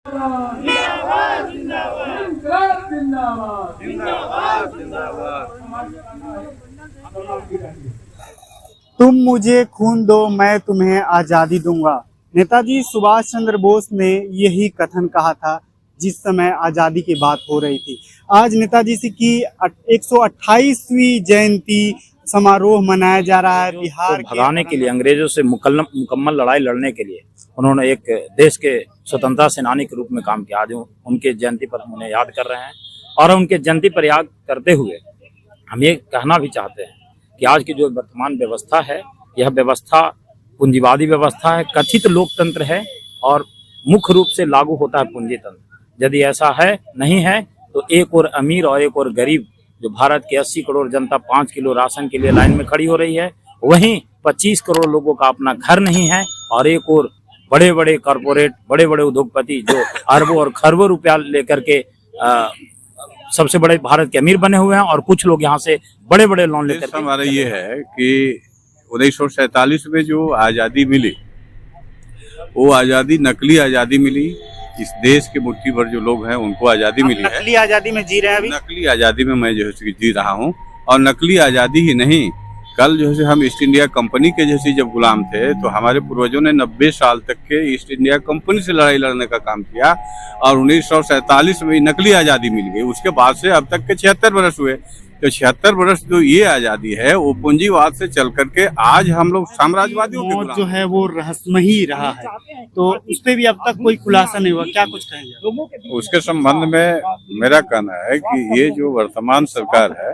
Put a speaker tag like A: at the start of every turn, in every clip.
A: जिंदाबाद जिंदाबाद जिंदाबाद जिंदाबाद जिंदाबाद।
B: तुम मुझे खून दो मैं तुम्हें आजादी दूंगा। नेताजी सुभाष चंद्र बोस ने यही कथन कहा था जिस समय आजादी की बात हो रही थी। आज नेताजी जी की 128वीं जयंती समारोह मनाया जा रहा है। बिहार
C: को भगाने के लिए, अंग्रेजों से मुकम्मल लड़ाई लड़ने के लिए उन्होंने एक देश के स्वतंत्रता सेनानी के रूप में काम किया। आज उनके जयंती पर हम उन्हें याद कर रहे हैं और उनके जयंती पर याद करते हुए हम ये कहना भी चाहते हैं कि आज की जो वर्तमान व्यवस्था है, यह व्यवस्था पूंजीवादी व्यवस्था है, कथित लोकतंत्र है और मुख्य रूप से लागू होता है पूंजीतंत्र। यदि ऐसा है नहीं है तो एक और अमीर और एक और गरीब, जो भारत की 80 करोड़ जनता 5 किलो राशन के लिए लाइन में खड़ी हो रही है, वहीं 25 करोड़ लोगों का अपना घर नहीं है और एक और बड़े बड़े कॉरपोरेट, बड़े बड़े उद्योगपति जो अरबों और खरबों रुपया लेकर के सबसे बड़े भारत के अमीर बने हुए हैं और कुछ लोग यहाँ से बड़े बड़े लोन लेकर।
D: हमारा ये है कि 1947 में जो आज़ादी मिली, वो आज़ादी नकली आज़ादी मिली। इस देश के मुट्ठी भर जो लोग हैं उनको आज़ादी मिली है।
B: नकली आजादी में जी रहे हैं अभी।
D: नकली आज़ादी में मैं जो है जी रहा हूँ। और नकली आज़ादी ही नहीं, कल जो है हम ईस्ट इंडिया कंपनी के जैसे जब गुलाम थे तो हमारे पूर्वजों ने 90 साल तक के ईस्ट इंडिया कंपनी से लड़ाई लड़ने का काम किया और 1947 में नकली आज़ादी मिल गई। उसके बाद से अब तक के 76 वर्ष हुए। तो 76 वर्ष जो ये आज़ादी है वो पूंजीवाद से चल करके आज हम लोग साम्राज्यवादियों के गुलाम
B: जो है वो रहस्यमय ही रहा है, तो उस पे भी अब तक कोई खुलासा नहीं हुआ। क्या कुछ कहेंगे
D: उसके संबंध में? मेरा कहना है कि ये जो वर्तमान सरकार है,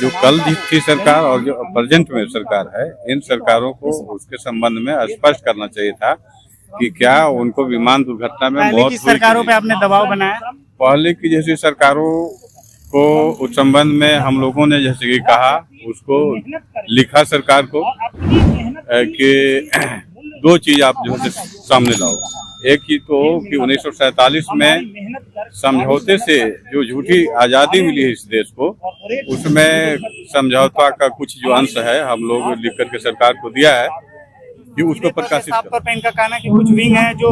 D: जो कल थी सरकार और जो प्रेजेंट में सरकार है, इन सरकारों को उसके संबंध में स्पष्ट करना चाहिए था कि क्या उनको विमान दुर्घटना में मौत हुई।
B: सरकारों पे आपने दबाव बनाया?
D: पहले की जैसी सरकारों को उस संबंध में हम लोगों ने जैसे कि कहा, उसको लिखा सरकार को कि दो चीज आप जो है सामने लाओ। एक ही तो कि 1947 में समझौते से जो झूठी आज़ादी मिली है इस देश को, उसमें समझौता का कुछ जो अंश है हम लोग लिख करके सरकार को दिया है कि उसको प्रकाशित
B: तौर पर इनका कहना है कि कुछ विंग है जो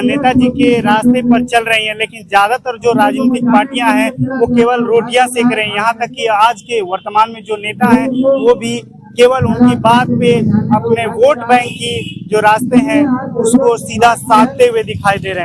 B: नेताजी के रास्ते पर चल रही हैं, लेकिन ज्यादातर जो राजनीतिक पार्टियां हैं वो केवल रोटियां सेक रही हैं। यहाँ तक कि आज के वर्तमान में जो नेता हैं वो भी केवल उनकी बात पे अपने वोट बैंक की जो रास्ते हैं उसको सीधा साधते हुए दिखाई दे रहे हैं।